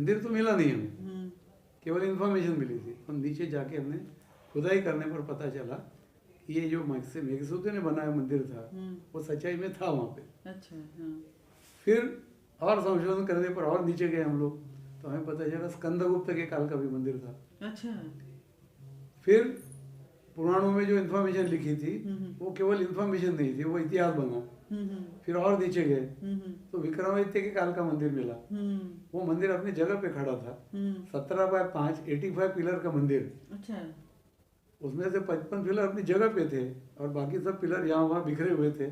मंदिर तो मिला नहीं हमें, केवल इन्फॉर्मेशन मिली थी। और नीचे जाके हमने खुदाई करने पर पता चला कि ये जो मेघसूत्र ने बनाया मंदिर था वो सच्चाई में था वहाँ पे। अच्छा, हाँ। फिर और संशोधन करने पर और नीचे गए हम लोग, तो हमें पता चला स्कंदगुप्त के काल का भी मंदिर था। अच्छा। फिर पुराणों में जो इन्फॉर्मेशन लिखी थी वो केवल इन्फॉर्मेशन नहीं थी, वो इतिहास बना। फिर और नीचे गए तो विक्रमादित्य के काल का मंदिर मिला। वो मंदिर अपनी जगह पे खड़ा था, 17x5 85 पिलर का मंदिर। अच्छा। उसमें से 55 पिलर अपनी जगह पे थे और बाकी सब पिलर यहाँ वहाँ बिखरे हुए थे,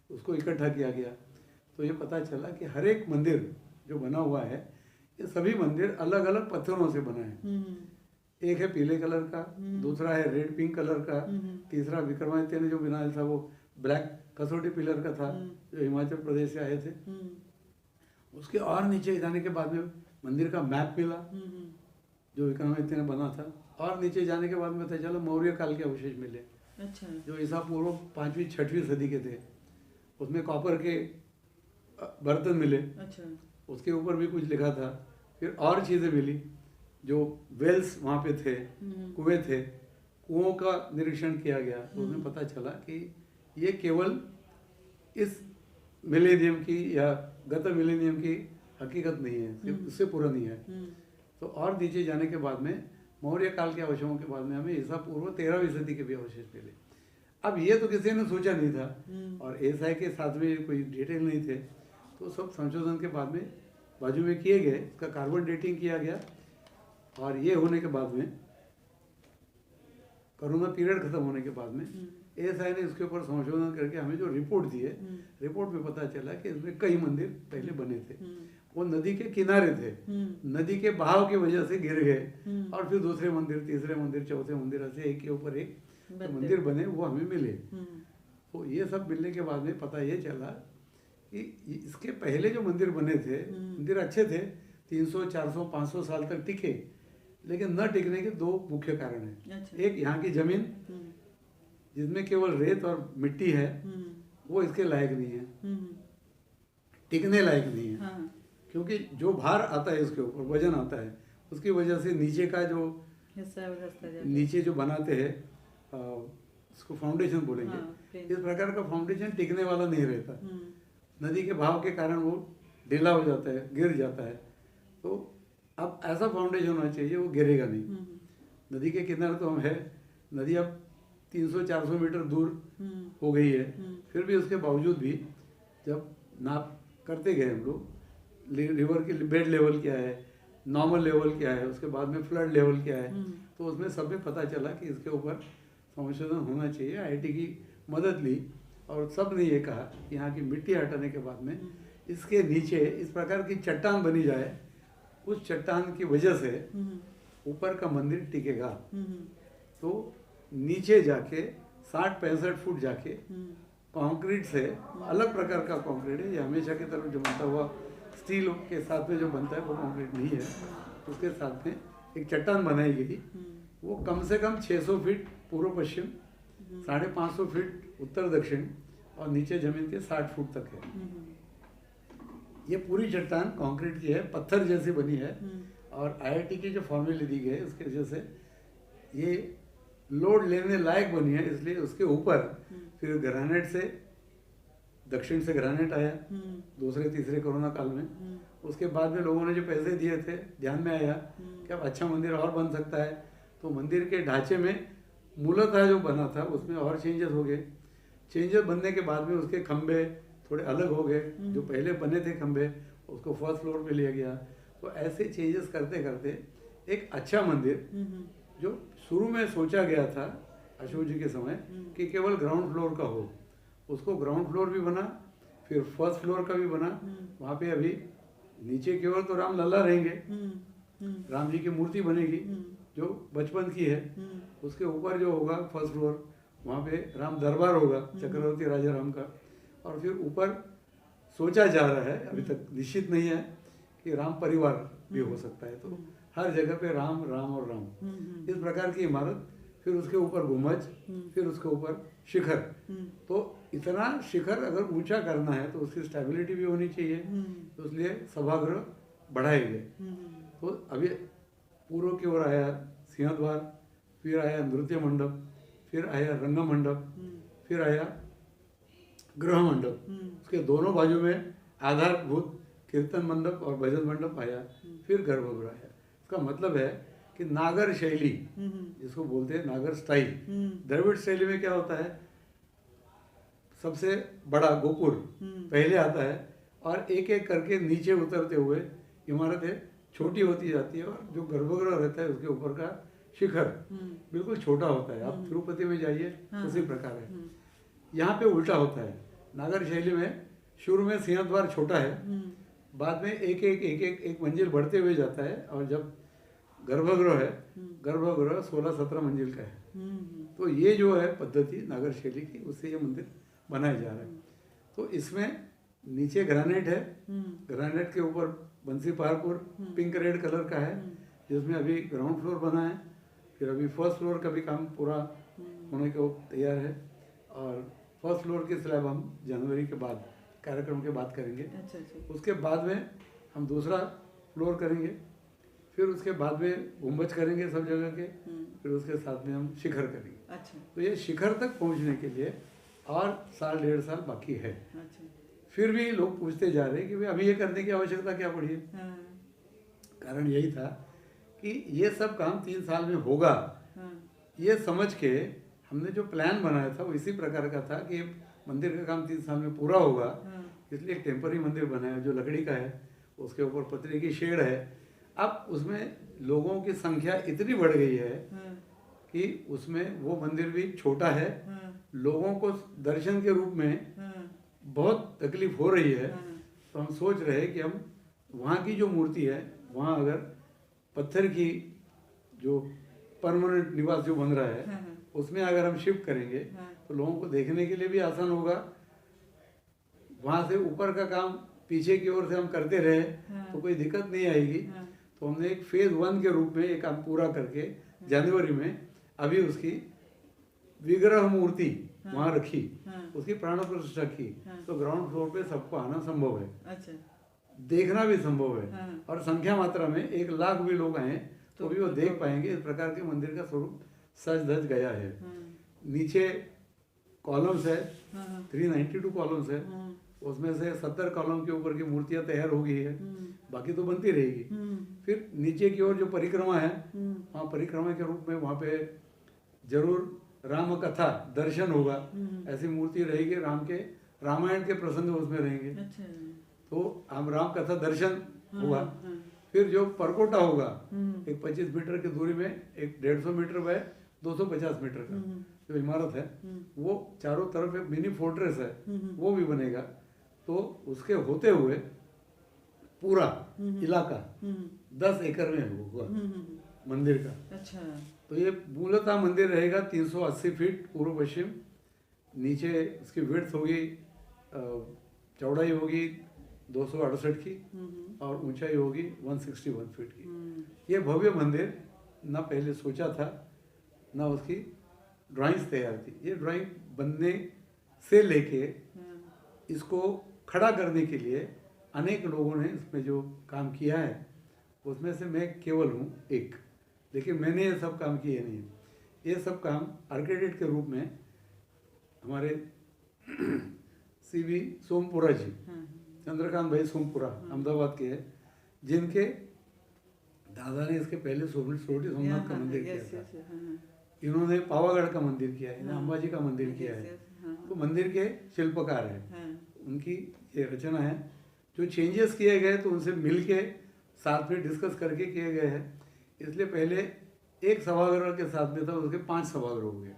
उसको इकट्ठा किया गया। तो ये पता चला कि हर एक मंदिर जो बना हुआ है ये सभी मंदिर अलग अलग पत्थरों से बना है। एक है पीले कलर का, दूसरा है रेड पिंक कलर का, तीसरा विक्रमादित्य ने जो बनाया था वो ब्लैक कसौटी पिलर का था जो हिमाचल प्रदेश से आए थे। उसके और नीचे जाने के बाद में मंदिर का मैप मिला जो विक्रमादित्य ने बना था। और नीचे जाने के बाद में पता चला मौर्य काल के अवशेष मिले। अच्छा। जो ईसा पूर्व 5वीं 6वीं सदी के थे। उसमें कॉपर के बर्तन मिले। अच्छा। उसके ऊपर भी कुछ लिखा था। फिर और चीज़ें मिली, जो वेल्स वहाँ पे थे, कुएं थे, कुओं का निरीक्षण किया गया। तो उसमें पता चला कि ये केवल इस मिलेनियम की या गत मिलेनियम की हकीकत नहीं है, सिर्फ उससे पुरानी है। तो और नीचे जाने के बाद में मौर्य काल के अवशेषों के बाद में हमें ईसा पूर्व 13वीं सदी के भी अवशेष मिले। अब ये तो किसी ने सोचा नहीं था और एएसआई के साथ में कोई डिटेल नहीं थे, तो सब संशोधन के बाद में बाजू में किए गए, इसका कार्बन डेटिंग किया गया। और ये होने के बाद में कोरोना पीरियड खत्म होने के बाद में एएसआई ने इसके ऊपर संशोधन करके हमें जो रिपोर्ट दी है, रिपोर्ट में पता चला कि इसमें कई मंदिर पहले बने थे। वो नदी के किनारे थे, नदी के बहाव की वजह से गिर गए और फिर दूसरे मंदिर, तीसरे मंदिर, चौथे मंदिर, ऐसे एक के ऊपर एक मंदिर बने, वो हमें मिले। तो ये सब मिलने के बाद में पता ये चला कि इसके पहले जो मंदिर बने थे, मंदिर अच्छे थे, 300, 400, 500 साल तक टिके, लेकिन न टिकने के दो मुख्य कारण हैं। अच्छा। एक यहाँ की जमीन जिसमें केवल रेत और मिट्टी है, वो इसके लायक नहीं है, टिकने लायक नहीं है। हाँ। क्योंकि जो भार आता है इसके ऊपर, वजन आता है, उसकी वजह से नीचे का जो हिस्सा नीचे जो बनाते हैं इसको फाउंडेशन बोलेंगे। हाँ, इस प्रकार का फाउंडेशन टिकने वाला नहीं रहता। नदी के भाव के कारण वो ढीला हो जाता है, गिर जाता है। तो अब ऐसा फाउंडेशन होना चाहिए, वो गिरेगा नहीं। नदी के किनारे तो हम है, नदी अब 300-400 मीटर दूर हो गई है, फिर भी उसके बावजूद भी जब नाप करते गए हम लोग, रिवर की बेड लेवल क्या है, नॉर्मल लेवल क्या है, उसके बाद में फ्लड लेवल क्या है, तो उसमें सब में पता चला कि इसके ऊपर संशोधन होना चाहिए। आईआईटी की मदद ली और सब ने ये कहा कि यहाँ की मिट्टी हटाने के बाद में इसके नीचे इस प्रकार की चट्टान बनी जाए, उस चट्टान की वजह से ऊपर का मंदिर टिकेगा। तो नीचे जाके 60-65 फुट जाके कंक्रीट से, अलग प्रकार का कंक्रीट है, ये हमेशा की तरफ जो बनता हुआ स्टील के साथ में जो बनता है वो कंक्रीट नहीं है, उसके साथ में एक चट्टान बनाई गई। वो कम से कम 600 फीट पूर्व पश्चिम, 550 फीट उत्तर दक्षिण और नीचे जमीन के 60 फुट तक है। ये पूरी चट्टान कंक्रीट की है, पत्थर जैसी बनी है। और आईआईटी की जो फॉर्मूले दी गई उसके वजह से ये लोड लेने लायक बनी है, इसलिए उसके ऊपर फिर ग्रेनाइट से, दक्षिण से ग्रेनाइट आया दूसरे तीसरे कोरोना काल में। उसके बाद में लोगों ने जो पैसे दिए थे, ध्यान में आया कि अब अच्छा मंदिर और बन सकता है, तो मंदिर के ढांचे में मूलतः जो बना था उसमें और चेंजेस हो गए। चेंजेस बनने के बाद में उसके खंभे थोड़े अलग हो गए, जो पहले बने थे खंभे उसको फर्स्ट फ्लोर पे लिया गया। तो ऐसे चेंजेस करते करते एक अच्छा मंदिर जो शुरू में सोचा गया था अशोक जी के समय कि केवल ग्राउंड फ्लोर का हो, उसको ग्राउंड फ्लोर भी बना, फिर फर्स्ट फ्लोर का भी बना। वहाँ पे अभी नीचे केवल तो राम लल्ला रहेंगे, राम जी की मूर्ति बनेगी जो बचपन की है। उसके ऊपर जो होगा फर्स्ट फ्लोर, वहाँ पे राम दरबार होगा चक्रवर्ती राजा राम का। और फिर ऊपर सोचा जा रहा है, अभी तक निश्चित नहीं है, कि राम परिवार भी हो सकता है। तो हर जगह पे राम राम और राम, इस प्रकार की इमारत, फिर उसके ऊपर गुम्बज, फिर उसके ऊपर शिखर। तो इतना शिखर अगर ऊंचा करना है तो उसकी स्टेबिलिटी भी होनी चाहिए, तो इसलिए सभागृह बढ़ाए गए। तो अभी पूर्व की ओर आया सिंहद्वार, फिर आया नृत्य मंडप, फिर आया रंग मंडप, फिर आया गृह मंडप। उसके दोनों बाजू में आधारभूत कीर्तन मंडप और भजन मंडप आया, फिर गर्भगृह आया। इसका मतलब है कि नागर शैली जिसको बोलते हैं, नागर स्टाइल, द्रविड़ शैली में क्या होता है, सबसे बड़ा गोपुर पहले आता है और एक एक करके नीचे उतरते हुए इमारतें छोटी होती जाती है, और जो गर्भगृह रहता है उसके ऊपर का शिखर बिल्कुल छोटा होता है। आप तिरुपति में जाइए उसी प्रकार है। यहाँ पे उल्टा होता है। नागर शैली में शुरू में सिंहद्वार छोटा है, बाद में एक मंजिल बढ़ते हुए जाता है, और जब गर्भगृह है, गर्भगृह 16-17 मंजिल का है। तो ये जो है पद्धति नागर शैली की, उससे ये मंदिर बनाया जा रहा है। तो इसमें नीचे ग्रेनाइट है, ग्रेनाइट के ऊपर बंसी पहाड़पुर पिंक रेड कलर का है, जिसमें अभी ग्राउंड फ्लोर बना है। फिर अभी फर्स्ट फ्लोर का भी काम पूरा होने को तैयार है, और फर्स्ट फ्लोर की स्लैब हम जनवरी के बाद, कार्यक्रम के बाद करेंगे। उसके बाद में हम दूसरा फ्लोर करेंगे, फिर उसके बाद में गुंबज करेंगे सब जगह के, फिर उसके साथ में हम शिखर करेंगे। तो ये शिखर तक पहुंचने के लिए और 1.5 साल बाकी है। फिर भी लोग पूछते जा रहे हैं कि भाई अभी ये करने की आवश्यकता क्या पड़ी है। कारण यही था कि ये सब काम 3 साल में होगा, ये समझ के हमने जो प्लान बनाया था वो इसी प्रकार का था कि मंदिर का काम 3 साल में पूरा होगा। इसलिए एक टेम्पररी मंदिर बनाया जो लकड़ी का है, उसके ऊपर पतरे की शेड है। अब उसमें लोगों की संख्या इतनी बढ़ गई है कि उसमें वो मंदिर भी छोटा है, लोगों को दर्शन के रूप में बहुत तकलीफ हो रही है। तो हम सोच रहे हैं कि हम वहाँ की जो मूर्ति है, वहाँ अगर पत्थर की जो परमानेंट निवास जो बन रहा है उसमें अगर हम शिफ्ट करेंगे तो लोगों को देखने के लिए भी आसान होगा। वहाँ से ऊपर का काम पीछे की ओर से हम करते रहे तो कोई दिक्कत नहीं आएगी। तो हमने एक फेज 1 के रूप में ये काम पूरा करके जनवरी में अभी उसकी विग्रह मूर्ति वहाँ रखी, उसकी प्राण प्रतिष्ठा की। तो ग्राउंड फ्लोर पे सबको आना संभव है, देखना भी संभव है, और संख्या मात्रा में 1 लाख भी लोग आए तो भी वो देख पाएंगे। इस प्रकार के मंदिर का स्वरूप सज धज गया है। नीचे कॉलम्स है, 392 कॉलम्स है, उसमें से 70 कॉलम के ऊपर की मूर्तियां तैयार हो गई है, बाकी तो बनती रहेगी। फिर नीचे की ओर जो परिक्रमा है, वहाँ परिक्रमा के रूप में वहाँ पे जरूर राम कथा दर्शन होगा, ऐसी मूर्ति रहेगी। रामायण के प्रसंग उसमें रहेंगे। तो हम राम कथा दर्शन होगा। फिर जो परकोटा होगा, एक 25 मीटर की दूरी में, एक 150 मीटर बाय 250 मीटर का जो इमारत है, वो चारों तरफ एक मिनी फोर्ट्रेस है, वो भी बनेगा। तो उसके होते हुए पूरा इलाका 10 एकड़ में होगा मंदिर का। तो ये मूलतः मंदिर रहेगा 380 फीट पूर्व पश्चिम। नीचे उसकी विड्थ होगी, चौड़ाई होगी 268 की, और ऊंचाई होगी 161 फीट की। ये भव्य मंदिर ना पहले सोचा था, ना उसकी ड्राइंग्स तैयार थी। ये ड्राइंग बनने से लेके इसको खड़ा करने के लिए अनेक लोगों ने इसमें जो काम किया है, उसमें से मैं केवल हूँ एक, लेकिन मैंने ये सब काम किए नहीं। ये सब काम आर्किटेक्ट के रूप में हमारे सीवी सोमपुरा जी, चंद्रकांत भाई सोमपुरा अहमदाबाद के हैं, जिनके दादा ने इसके पहले सोमनाथ का मंदिर किया था। इन्होंने पावागढ़ का मंदिर किया है, अंबाजी का मंदिर किया है। तो मंदिर के शिल्पकार हैं, उनकी ये रचना है। जो चेंजेस किए गए तो उनसे मिल के साथ में डिस्कस करके किए गए हैं। इसलिए पहले एक सभागृह के साथ में था, उसके 5 सभागृह हो गए,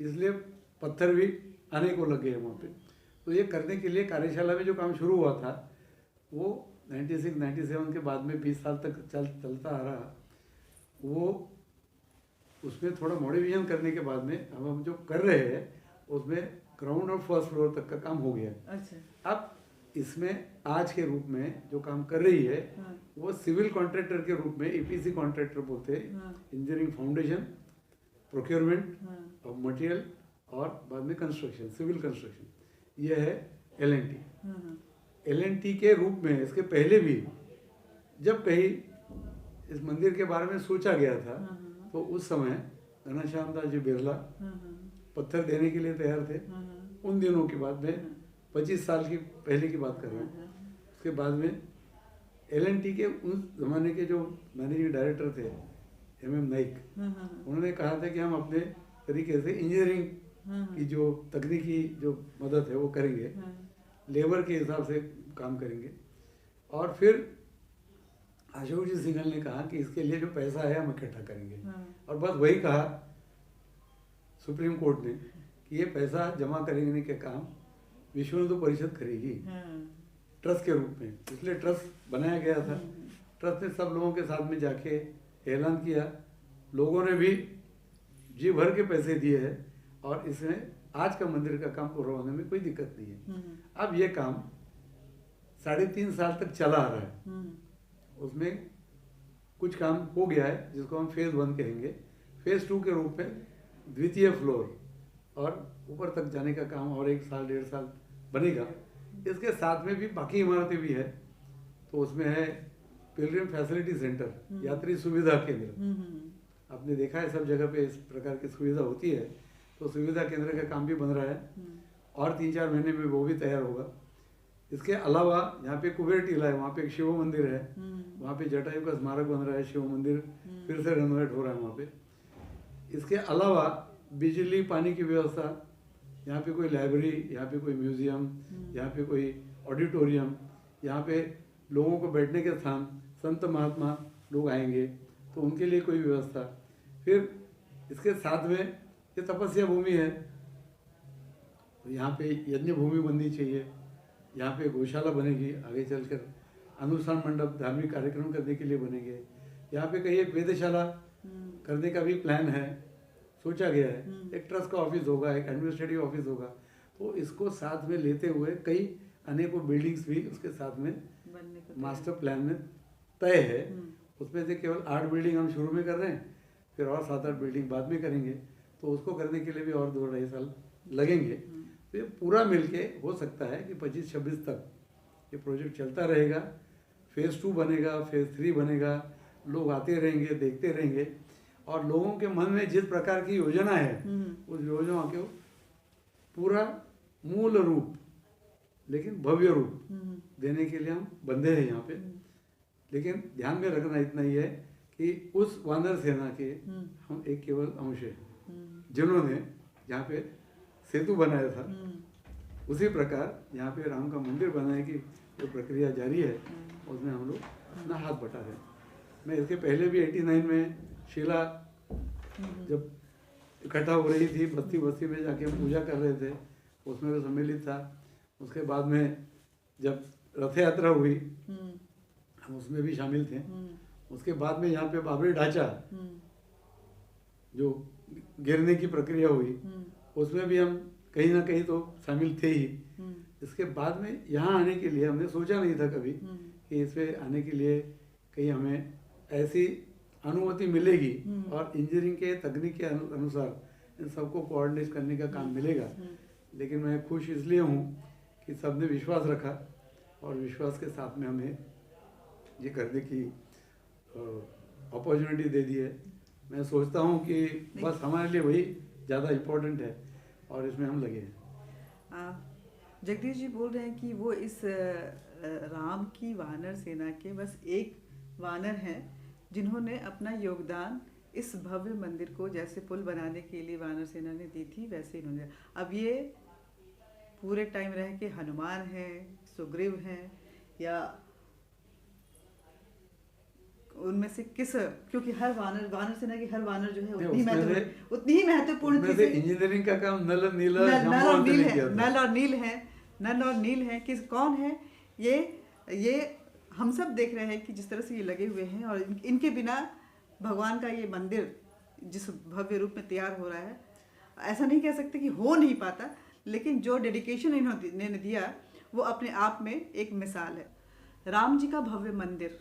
इसलिए पत्थर भी आने को लग गए वहाँ पे। तो ये करने के लिए कार्यशाला में जो काम शुरू हुआ था वो 96-97 के बाद में 20 साल तक चलता आ रहा। वो उसमें थोड़ा मॉडिफिकेशन करने के बाद में हम जो कर रहे हैं उसमें ग्राउंड और फर्स्ट फ्लोर तक का काम हो गया। अब इसमें आज के रूप में जो काम कर रही है वो सिविल कॉन्ट्रैक्टर के रूप में, EPC कॉन्ट्रैक्टर बोलते हैं, engineering foundation, procurement of material, और बाद में कंस्ट्रक्शन, सिविल कंस्ट्रक्शन। यह है L&T। L&T के रूप में इसके पहले भी जब कहीं इस मंदिर के बारे में सोचा गया था, तो उस समय घनश्याम दास जी बिरला पत्थर देने के लिए तैयार थे। उन दिनों की बात में 25 साल की पहले की बात कर रहा हूँ। उसके बाद में L&T के उस जमाने के जो मैनेजिंग डायरेक्टर थे MM नाइक, उन्होंने कहा था कि हम अपने तरीके से इंजीनियरिंग की जो तकनीकी जो मदद है वो करेंगे, लेबर के हिसाब से काम करेंगे। और फिर अशोक जी सिंघल ने कहा कि इसके लिए जो पैसा है हम इकट्ठा करेंगे। और बस वही कहा सुप्रीम कोर्ट ने कि ये पैसा जमा करेंगे के काम विश्व हिंदू परिषद करेगी ट्रस्ट के रूप में। इसलिए ट्रस्ट बनाया गया था। ट्रस्ट ने सब लोगों के साथ में जाके ऐलान किया, लोगों ने भी जी भर के पैसे दिए हैं और इसमें आज का मंदिर का काम पूरा होने में कोई दिक्कत नहीं है। अब ये काम 3.5 साल तक चला आ रहा है। उसमें कुछ काम हो गया है जिसको हम फेज 1 कहेंगे। फेज 2 के रूप में द्वितीय फ्लोर और ऊपर तक जाने का काम और 1 साल 1.5 साल बनेगा। इसके साथ में भी बाकी इमारतें भी है। तो उसमें है पिलग्रिम फैसिलिटी सेंटर, यात्री सुविधा केंद्र। आपने देखा है सब जगह पे इस प्रकार की सुविधा होती है। तो सुविधा केंद्र का काम भी बन रहा है और 3-4 महीने में वो भी तैयार होगा। इसके अलावा यहाँ पे कुबेर टीला है, वहाँ पे एक शिव मंदिर है, वहाँ पे जटायु का स्मारक बन रहा है। शिव मंदिर फिर से रेनोवेट हो रहा है वहाँ पे। इसके अलावा बिजली पानी की व्यवस्था, यहाँ पे कोई लाइब्रेरी, यहाँ पे कोई म्यूजियम, यहाँ पे कोई ऑडिटोरियम, यहाँ पे लोगों को बैठने के स्थान, संत महात्मा लोग आएंगे तो उनके लिए कोई व्यवस्था। फिर इसके साथ में ये तपस्या भूमि है, तो यहाँ पे यज्ञ भूमि बननी चाहिए। यहाँ पे गौशाला बनेगी, आगे चलकर अनुष्ठान मंडप धार्मिक कार्यक्रम करने के लिए बनेंगे। यहाँ पे कहीं एक वेदशाला करने का भी प्लान है, सोचा गया है। एक ट्रस्ट का ऑफिस होगा, एक एडमिनिस्ट्रेटिव ऑफिस होगा। तो इसको साथ में लेते हुए कई अनेकों बिल्डिंग्स भी उसके साथ में मास्टर प्लान में तय है। उसमें से केवल 8 बिल्डिंग हम शुरू में कर रहे हैं, फिर और 7-8 बिल्डिंग बाद में करेंगे। तो उसको करने के लिए भी और 2-2.5 साल लगेंगे। तो ये पूरा मिलके हो सकता है कि 25-26 तक ये प्रोजेक्ट चलता रहेगा। फेज़ 2 बनेगा, फेज़ 3 बनेगा, लोग आते रहेंगे, देखते रहेंगे और लोगों के मन में जिस प्रकार की योजना है उस योजना को पूरा मूल रूप लेकिन भव्य रूप देने के लिए हम बंधे हैं यहाँ पे। लेकिन ध्यान में रखना इतना ही है कि उस वानर सेना के हम एक केवल अंश हैं जिन्होंने यहाँ पे सेतु बनाया था। उसी प्रकार यहाँ पे राम का मंदिर बनाने की जो प्रक्रिया जारी है उसमें हम लोग अपना हाथ बटा रहे हैं। मैं इसके पहले भी 89 में शिला जब इकट्ठा हो रही थी, बस्ती बस्ती में जाके हम पूजा कर रहे थे, उसमें भी सम्मिलित था। उसके बाद में जब रथ यात्रा हुई हम उसमें भी शामिल थे। उसके बाद में यहाँ पे बाबरी ढांचा जो गिरने की प्रक्रिया हुई उसमें भी हम कहीं ना कहीं तो शामिल थे ही। इसके बाद में यहाँ आने के लिए हमने सोचा नहीं था कभी कि इसमें आने के लिए कहीं हमें ऐसी अनुमति मिलेगी और इंजीनियरिंग के तकनीक के अनुसार इन सबको कोऑर्डिनेट करने का काम मिलेगा। लेकिन मैं खुश इसलिए हूँ कि सबने विश्वास रखा और विश्वास के साथ में हमें ये करने की अपॉर्चुनिटी दे दी है। मैं सोचता हूँ कि बस हमारे लिए वही ज़्यादा इम्पोर्टेंट है और इसमें हम लगे हैं। जगदीश जी बोल रहे हैं कि वो इस राम की वानर सेना के बस एक वानर हैं जिन्होंने अपना योगदान इस भव्य मंदिर को, जैसे पुल बनाने के लिए वानर सेना ने दी थी वैसे इन्होंने। अब ये पूरे टाइम रह के हनुमान हैं, सुग्रीव हैं या उनमें से किस, क्योंकि हर वानर सेना की हर वानर जो है उतनी ही महत्वपूर्ण थी। इंजीनियरिंग का काम नल और नील है, नल और नील है। किस कौन है ये हम सब देख रहे हैं कि जिस तरह से ये लगे हुए हैं और इनके बिना भगवान का ये मंदिर जिस भव्य रूप में तैयार हो रहा है, ऐसा नहीं कह सकते कि हो नहीं पाता, लेकिन जो डेडिकेशन इन्होंने दिया वो अपने आप में एक मिसाल है। राम जी का भव्य मंदिर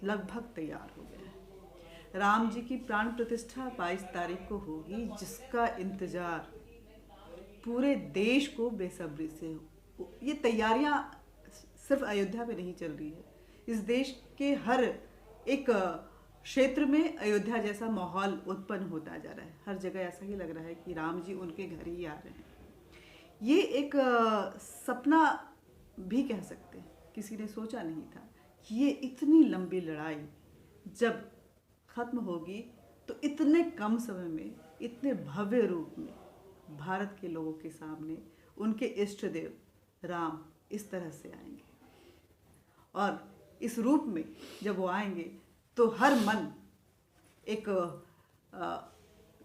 लगभग तैयार हो गया है। राम जी की प्राण प्रतिष्ठा 22 तारीख को होगी, जिसका इंतजार पूरे देश को बेसब्री से हो। ये तैयारियां सिर्फ अयोध्या में नहीं चल रही है, इस देश के हर एक क्षेत्र में अयोध्या जैसा माहौल उत्पन्न होता जा रहा है। हर जगह ऐसा ही लग रहा है कि राम जी उनके घर ही आ रहे हैं। ये एक सपना भी कह सकते हैं, किसी ने सोचा नहीं था कि ये इतनी लंबी लड़ाई जब खत्म होगी तो इतने कम समय में, इतने भव्य रूप में भारत के लोगों के सामने उनके इष्ट देव राम इस तरह से आएंगे। और इस रूप में जब वो आएंगे तो हर मन एक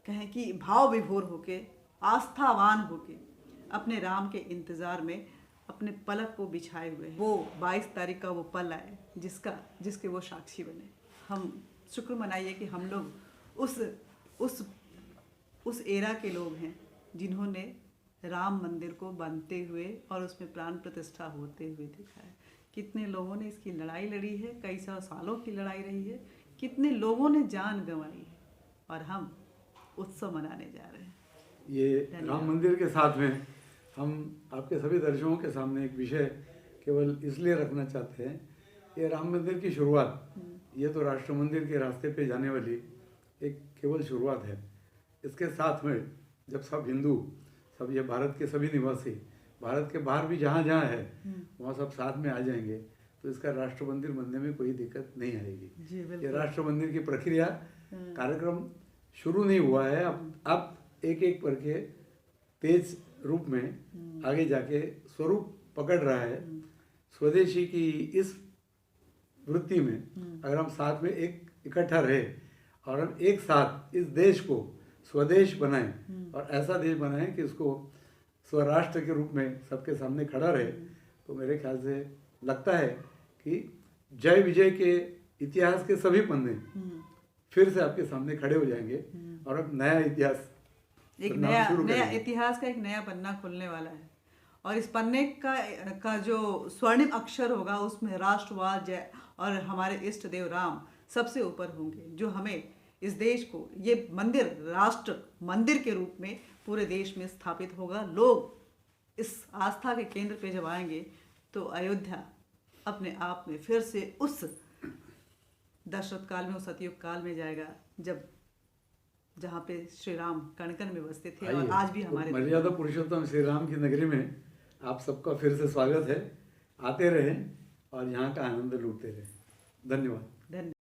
कहें कि भाव विभोर होके, आस्थावान होके अपने राम के इंतज़ार में अपने पलक को बिछाए हुए हैं। वो 22 तारीख का वो पल आए जिसके वो साक्षी बने। हम शुक्र मनाइए कि हम लोग उस एरा के लोग हैं जिन्होंने राम मंदिर को बनते हुए और उसमें प्राण प्रतिष्ठा होते हुए देखा है। कितने लोगों ने इसकी लड़ाई लड़ी है, कई सौ सालों की लड़ाई रही है, कितने लोगों ने जान गंवाई है, और हम उत्सव मनाने जा रहे हैं। ये राम मंदिर के साथ में हम आपके सभी दर्शकों के सामने एक विषय केवल इसलिए रखना चाहते हैं, ये राम मंदिर की शुरुआत, ये तो राष्ट्र मंदिर के रास्ते पे जाने वाली एक केवल शुरुआत है। इसके साथ में जब सब हिंदू, सब ये भारत के सभी निवासी, भारत के बाहर भी जहाँ जहाँ है वहाँ सब साथ में आ जाएंगे, तो इसका राष्ट्र मंदिर बनने में कोई दिक्कत नहीं आएगी। ये राष्ट्र मंदिर की प्रक्रिया, कार्यक्रम शुरू नहीं हुआ है, अब एक एक करके तेज रूप में आगे जाके स्वरूप पकड़ रहा है। स्वदेशी की इस वृत्ति में अगर हम साथ में एक इकट्ठा रहे और हम एक साथ इस देश को स्वदेश बनाएं और ऐसा देश बनाएं कि इसको स्वराष्ट्र के रूप में सबके सामने खड़ा रहे, तो मेरे ख्याल से लगता है कि जय विजय के इतिहास के सभी पन्ने फिर से आपके सामने खड़े हो जाएंगे और अब नया इतिहास, एक नया इतिहास का एक नया पन्ना खुलने वाला है। और इस पन्ने का जो स्वर्णिम अक्षर होगा उसमें राष्ट्रवाद जय और हमारे इष्ट देव राम सबसे ऊपर होंगे, जो हमें इस देश को, ये मंदिर राष्ट्र मंदिर के रूप में पूरे देश में स्थापित होगा। लोग इस आस्था के केंद्र पे जब आएंगे तो अयोध्या अपने आप में फिर से उस दशरथ काल में, उस सतयुग काल में जाएगा जहाँ पे श्री राम कण-कण में बसते थे। और आज भी हमारे मर्यादा पुरुषोत्तम श्री राम की नगरी में आप सबका फिर से स्वागत है। आते रहें और यहाँ का आनंद लूटते रहें। धन्यवाद।